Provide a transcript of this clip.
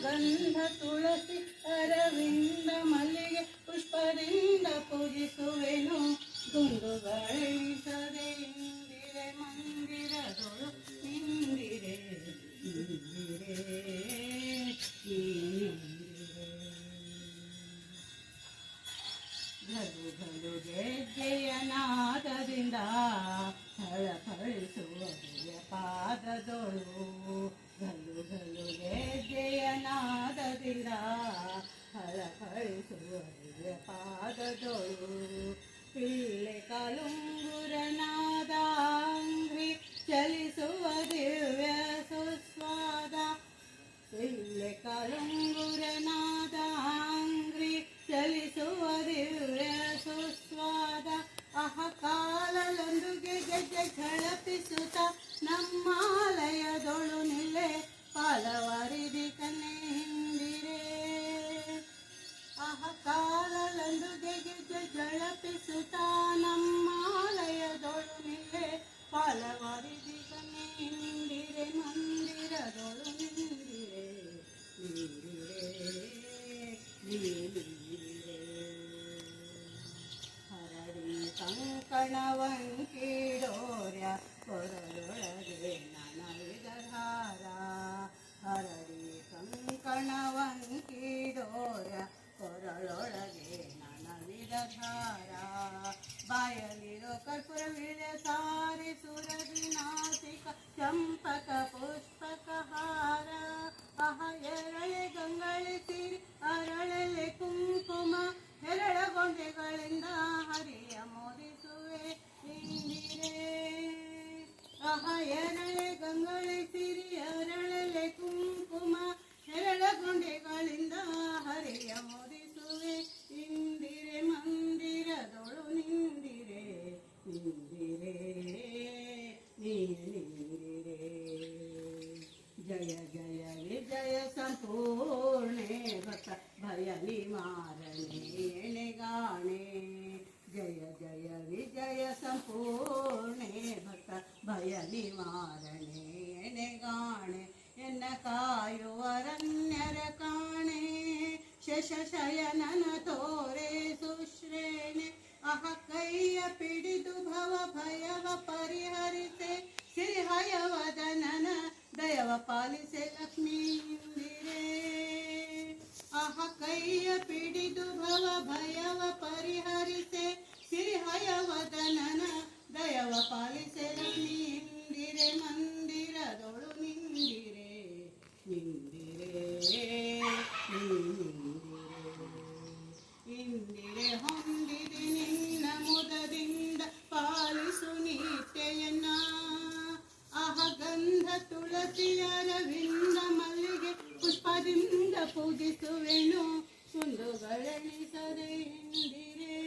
ಗಂಧ ತುಳಸಿ ಅರವಿಂದ ಮಲ್ಲಿಗೆ ಪುಷ್ಪದಿಂದ ಪೂಜಿಸುವೆನು ದುಂದುಗಳಿಸದೆ ಇಂದಿರೆ ಮಂದಿರದೊಳು ಇಂದಿರೆ ಇಂದಿರೆ ಘಲು ಘಲು ಗೆಜ್ಜೆಯ ನಾದದಿಂದ ಥಳಥಳಿಸುವ ಪಾದದೊಳು ಘಲು ಘಲು ಗೆಜ್ಜೆಯ ನಾದದಿಂದ ಥಳಥಳಿಸುವ ಪಾದದೊಳು ಪಿಲ್ಲೆ ಕಲುಂಗುರ ನಾದಾಂಗ್ರಿ ಚಲಿಸುವ ದಿವ್ಯ ಸುಸ್ವಾದ ಪಿಲ್ಲೆ ಕಲುಂಗುರ ನಾದಾಂಗ್ರಿ ಚಲಿಸುವ ದಿವ್ಯ ಸುಸ್ವಾದ ಕಾಲಲೊಂದುಗೆ ಗೆಜ್ಜೆ ಝಳಪಿಸುತ್ತ ನಮ್ಮಾಲಯದೊಳು ನಿಲ್ಲೆ ಫಲವರಿದಿ ಕನ್ನೆ ಹಿಂದಿರೆ ಕಾಲಲೊಂದುಗೆ ಗೆಜ್ಜೆ ಝಳಪಿಸುತ್ತ ನಮ್ಮಾಲಯದೊಳು ನಿಲ್ಲೆ ಫಲವರಿದಿ ಕನ್ನೆ ಹಿಂದಿರೆ ಮಂದಿರದೊಳು ನಿಂದಿರೆ ಹರಡಿ ಕಂಕಣವಂಕಿಡೋರ್ಯ ಕೊರಳೊಳಗೆ ನನವಿದಧಾರ ಹರಡಿ ಕಂಕಣವಂಕಿಡೋರ್ಯ ಕೊರಳೊಳಗೆ ನನವಿದಧಾರ ಬಾಯಲಿರೋ ಕರ್ಪೂರ ವೀಳ್ಯ ಸಾರಿ ಸುರದಿ ನಾಸಿಕ ಚಂಪಕ ಪುಷ್ಪಕ ಹಾರ ಎರಳೆ ಗಂಗಳೆ ಸಿರಿ ಅರಳಲೆ ಕುಂಕುಮ ಹೆರಳಗೊಂಡೆಗಳಿಂದ ಹರಿಯ ಮೋದಿಸುವೆ ಇಂದಿರೆ ಎರಳೆ ಗಂಗಳೆ ಸಿರಿ ಅರಳಲೆ ಕುಂಕುಮ ಹೆರಳಗೊಂಡೆಗಳಿಂದ ಹರಿಯ ಮೋದಿಸುವೆ ಇಂದಿರೆ ಮಂದಿರದೊಳು ನಿಂದಿರೆ ನಿಂದಿರೆ ನೀನಿರೆ ಜಯ ಜಯ ವಿಜಯ ಸಂಪೂರ್ಣೆ ಭಕ್ತ ಭಯ ನಿವಾರಣೆ ಎಣೆಗಾಣೆ ಜಯ ಜಯ ವಿಜಯ ಸಂಪೂರ್ಣೆ ಭಕ್ತ ಭಯ ನಿವಾರಣೆ ಎಣೆಗಾಣೆ ಎನ್ನ ಕಾಯುವರನ್ಯರ ಕಾಣೆ ಶಶಯನನ ತೋರೆ ಸುಶ್ರೇಣೆ ಕೈಯ ಪಿಡಿದು ಭವ ಭಯವ ಪರಿಹರಿಸೆ ಸಿರಿಹಯವದನನ ದಯವ ಪಾಲಿಸೆ ಲಕ್ಷ್ಮೀ ಇಂದಿರೆ ಕೈಯ ಪಿಡಿದು ಭವ ಭಯವ ಪರಿಹರಿಸೆ ಸಿರಿಹಯವದನನ ದಯವ ಪಾಲಿಸೆ ಲಕ್ಷ್ಮೀ ಇಂದಿರೆ ಮಂದಿರದೊಳು ನಿಂದಿರೆ ನಿಂದಿರೆ ಇಂದಿರೆ ಹೊಂದಿದೆ ನಿನ್ನ ಮುದದಿಂದ ಪಾಲಿಸು ನಿತ್ಯಯನ್ನ ಗಂಧ ತುಳಸಿ ಅರವಿಂದ ಮಲ್ಲಿಗೆ ಪುಷ್ಪದಿಂದ ಪೂಜಿಸುವೆನು ಕುಂದುಗಳೆಣಿಸದೆ ಇಂದಿರೆ